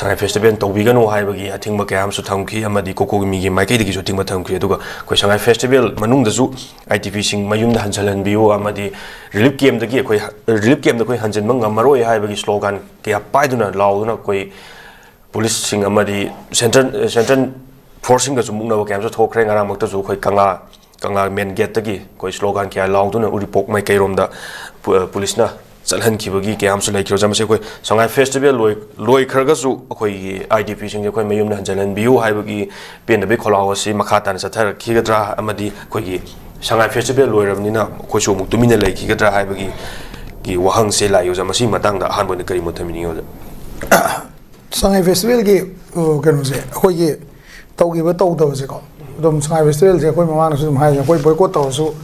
Sangai Festival Tobigano Hibagi, I think Makam Sutamki, Amadi Koko Migi, Maki, Timatamki, Sangai Festival, Manung the Zoo, ITV Sing, Mayum Hansalan Bio, Amadi, Relief Game the Gay, Relief Game the Quay Hansen Manga, Maroi Hibagi slogan, Kia Paiduna, Launa, Quay, Police Sing Amadi, Central Forcing the Sumuna Camps of Hokrang around Motazu, Kanga men get the Gay, Quay slogan Kia Lauduna, Uripok, my Kairom the Police na. Salhan Kibagi, Gamsu like Rosamase, Sangai Festival, Loy Kergasu, IDP sing the Mayum Hansalan, Bio, Hibagi, being the big Holawasi, Makatan, Satara, Kigadra, Amadi, Kogi, Sangai Festival, Loy Nina, Kosho, Dumina Lake, Kigadra, Hibagi, Wahang Sela, Yosamasi, Matanga, Hanbo, the Karimotami. Sangai Festival, can say, Hoye, Togi, but Toto, Dom Sangai Festival, the Koiman, some high, a boycott also,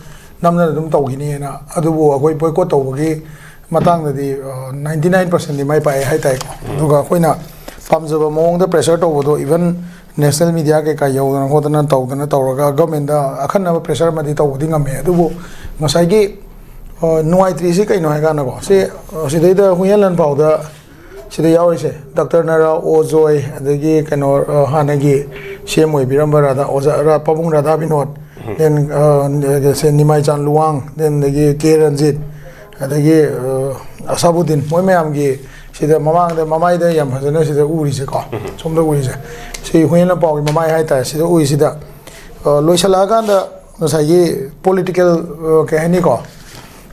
Namna Dum Togini, Adubo, a boycott over. Matang the 99% in my pay high tech. Lugaquina pumps of among the pressure to even national media Kayo and Hotana Togana Toraga government. I can't have a pressure Madita Wooding a Medubo Masagi no I 3 no I can't go. Say, she did the Huyalan powder. She the hours Dr. Nara Ozoi, the gay can or Hanagi, Shemwe, Birambarada, Ozara, Pamura Dabinot, then Nimaijan Luang, then the gay Keranzit. Adagi Asabudin, Moyamgi, she the Mamang, the Mamai, Yam has a nurse, the Urisaka, some the Uris. She when about Mamai Haita, she the Urisida. Loisalagan, the Saye, political Kahanico,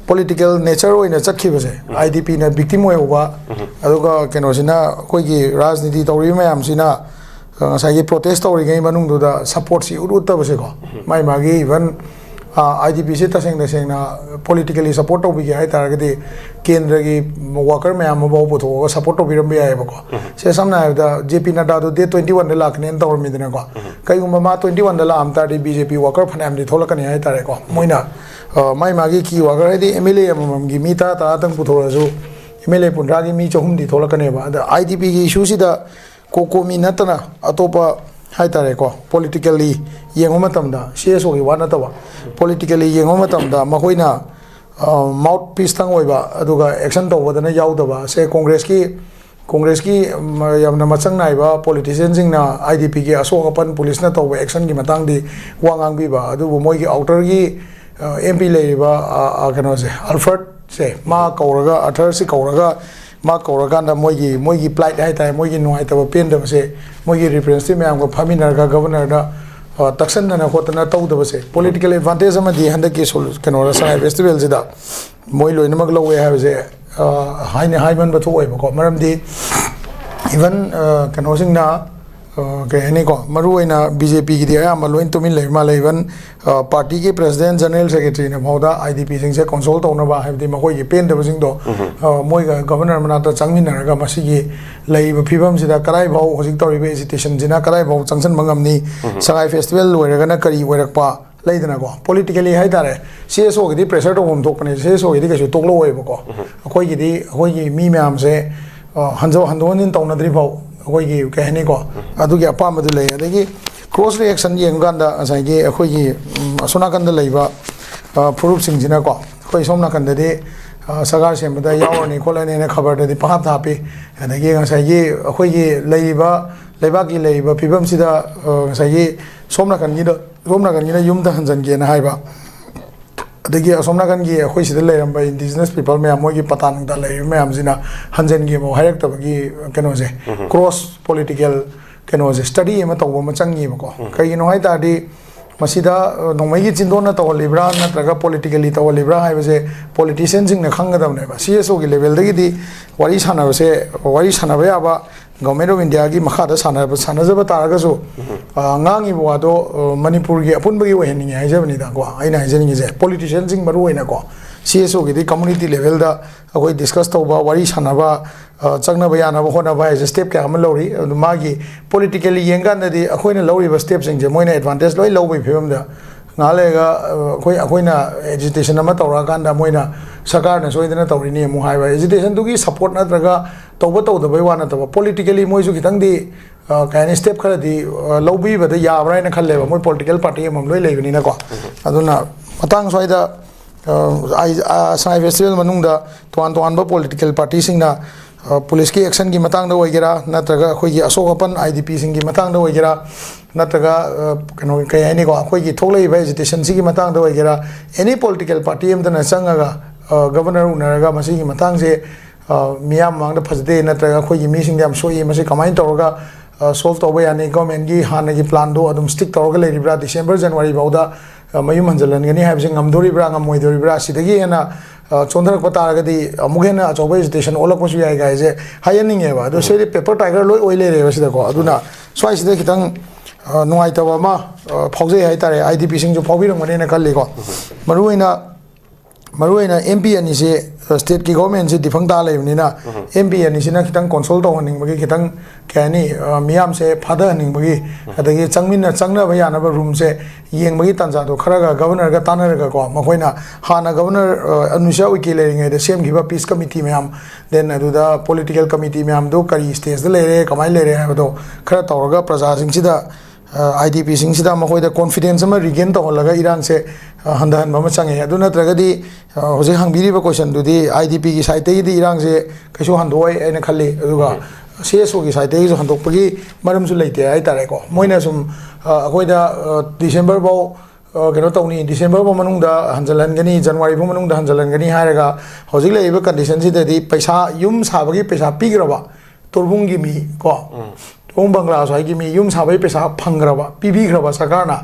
political nature in a Sakivase, IDP in a victim over Aduga Kenosina, Kogi, Razniti, Toriam, Sina, Saye protest or game Manung the support she Uruta Vaseko. My Magi even. IDP से तसेंग तसेंग ना politically support हो भी गया है तारके दे केंद्र की worker में हम बहुत बहुत होगा support हो भी रंबे आए बको से सामने आया था JP नड्डा तो दे 21 लाख ने इंतज़ार में देने को कई उम्मा 21 लाख हम तारी BJP worker फने हम दे थोड़ा कन्या है तारे को मोइना माई मागी की worker है दे MLA हम गी मीता तातंग पुथोरा जो MLA पुंडा की मी चहुम दे थोड़ा कन्या बा IDP की issue सी दा cocoa me नतना अतोपा hai tare ko politically yengo matam da CSO gi wana tawa politically yengo matam da mahoina mouthpiece tang oiba aduga action to wadana yaudaba se congress ki yamna machang nai ba politicians na IDP ki asok apan police na to action gi matang di wangang bi ba adu moi gi outer gi MP le ba kano se Alfred se ma kauraga athar si kauraga ma kauraganda moigi plight hai tai moigi noi ta pen da se moigi representative me amko famina ga governor da taksan na hotana tau da se political advantage ama di handa ke sol kano Sangai Festival sida moi loina mag lowe ha se hai man ba thoi ba ko maram di even kano sing na कहने को मरुएना BJP की दिया हम lion Tumin ले माले even party के president general secretary ने Mouda IDP Singh से consult होना बा है मकोई के पेन दबसिंग दो मोई गवर्नर मनाता चंगमिनरगा मसिगी लई फिबम सिदा कराई भाव हजिक तौरिबे एजिटेशन जिना कराई भाव चंगसन मंगमनी संगाई फेस्टिवल लोइरगना करी वरकपा लेदना को पॉलिटिकली है तारे सीएसओ की प्रेशर तो हम थोकने सीएसओ की कैसे तोकलो होइबको अखोई मी मैम से हंदोनिन तौनद्री भाव अखोई कहने को अदुगी अपामदु ले अदगी क्रॉस रिएक्शन येंगांदा असाइगी अखोई असोनाकंद लेबा प्रूफ सिंजिना को अखोई सोमनाकंददे सरकार सेमदा यावरनी खोलने ने खबर दे पहाप थापी अदगी असाइगी अखोई लेबा लेबाकी लेबा फिबम सिदा असाइगी सोमनाकंगी युमदा हंजन ना हाइबा अदगी असोमनाकन की अखोई सिदा लेरंबा इंडिजिनस पीपल में मोगी पतान दा ले में हमजिना हंजन की मो हायक तबगी कनो से क्रॉस पॉलिटिकल कनो से स्टडी एम तौबो मचंगी बको कईनो हाय तादी मसिदा नोमैगी चिंदोना तवलिब्रा नत्रगा पॉलिटिकली तवलिब्रा हाइबसे पॉलिटिशियन सिंग न खंगदबने बा सीएसओ की लेवल दगी दी वारी सानाबे आबा गवर्नमेंट ऑफ इंडिया की मखादा सानाजब तारगसो ngangi buado manipur gi apunbagi ohening haijabani da ko aina haijani je politician sing maru oina ko CSO gi community level da akoi discuss tawba wari sanaba changna ba yana ba hona ba je step ka am lori magi politically yenga na di akoi na lori ba step sing je moina advantage loi lobai phim da ngalega akoi na agitation ama tawra kan da moina sarkar na soidana tawri ni mu haiba agitation du gi support na traga tawba tawda bai wana tawba politically moi su kitang di कहने step खर दी लौबी बद याब्रा न खल्ले मोय political party हम लोय लेबनी न को अदुना Matang सोइदा Sangai festival मनुंग दा तोन ब पॉलिटिकल पार्टी सिंगना पुलिस की एक्शन की मतंग दा ओइगेरा नत्रगा अखोई असोक अपन आईडीपी सिंह की मतंग दा ओइगेरा नत्रगा कनो कय आइने को अखोई की थोलई बा एजुकेशन सी की मतंग दा ओइगेरा एनी पॉलिटिकल पार्टी एमदना चंगागा गवर्नर उनरगा मसी की मतंग से मियाम मांग दा फजदे नत्रगा अखोई की मीसिंग याम सोई मसी कमाइन तौरगा सोल्व तौबा यानी गवर्नमेंट की हाने की प्लान दो अदुम स्टिक तौरगा लेरिब्रा डिसेंबर जनवरी बाउदा मयुम हंजलनगनी हाइबसे ngam मोइदोरिब्रा सिदगी हेना चोंधरक तारगदी अमुगेन अचौबा एजुकेशन ओलकपसु याय गाइजे हायनिंगेबा अदो सेरि पेपर टाइगर लोय ओइले रेबा सिदको अदुना स्वाइ सिदा खितंग नुआइतबा मा फौजे हाय तारे आईडीपी सिंग जो फौबिरंगने खल्लेको मरुइना एमपी अनि से स्टेट की गवर्नमेंट से डिफंग ता लेबनिना एमपी अनि से खितंग कंसोल तौहनिंग बगी खितंग कैनी मियाम से फादर हनिंग बगी अदगी चंगमिन चंगना बयानब रूम से येंग बगी तंजा दो खरगा गवर्नर का तानरगा को मखोइना हाना गवर्नर अनुशा विकी लेरिंगे द सेम गिवा पीस कमिटी मैम देन अदुदा पॉलिटिकल कमिटी मैम दो करी स्टेज द लेरे कमाई लेरे हाबदो खरा तौरगा प्रजा सिंगसिदा आईडीपी सिंगसिदा मखोइदा कॉन्फिडेंस अमा रिगेन तौहलगा इरांग से हंदहन बम चंगे अदु नत्रगदी होजे हंगबिरिबा क्वेश्चन दुदी आईडीपी की साइड तेगी इरांग से कैसो हंदोय एने खल्ली अदुगा सीएसओ की साइड तेगी हंदोकपगी मरमसु लेते हाय तारेको मोइना सुम अखोइदा डिसेंबर बाउ कनो तौनी डिसेंबर बाउ मनुंगदा हंजलनगनी जनवरी बाउ मनुंगदा हंजलनगनी हायरगा होजिक लेइबा कंडीशन सिददी पैसा युम साबगी पैसा पिग्रबा तोरबुंगी मी को ओम बंगला स्वाई मी युम साबै पैसा फंग्रबा पीबीग्रबा सरकारना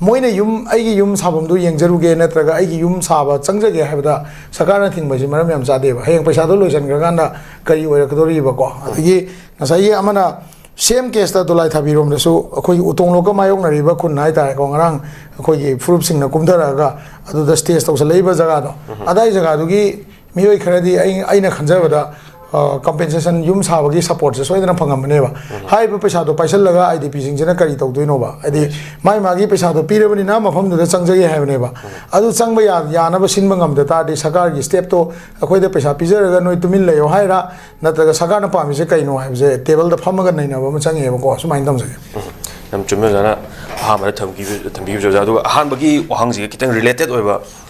मोइने युम आइगी युम साबमदु येंजरुगे नत्रगा आइगी युम साबा चंगजगे हाबदा सरकारना थिंगबसि मरम याम जादेबा हेंग पैसा दो लोइसनग्रगाना करी ओइरकदोरिबको अदगी नसाई अमना सेम केस ता दुलाई थाबिरोमदसु अखोई उतोंलोका मायोगनरिबा खुन हाय तारे को ngarang अखोई प्रूफ सिंगना कुमदरागा अदुदा स्टेज तौसलैबा जगा दो अदाई जगा दुगी मियोय खरदी आइना खंजबदा compensation yum sabagi support se soidana phangamneba haiba paisa do paisa laga idp singjena kari tawdoinoba adi mai magi paisa do pirebani na mafam do changjage haibneba adu changba ya na ba sinba ngam da ta di sarkar gi step to akoi da paisa pijaraga noi tumin layo haira nataga sarkar na pami se kaino haibse table da phamaga naina ba changi ba ko sumain dam sage nam chumna jana ha ma thamgi jo ja do han bagi ohang ji kitang related oiba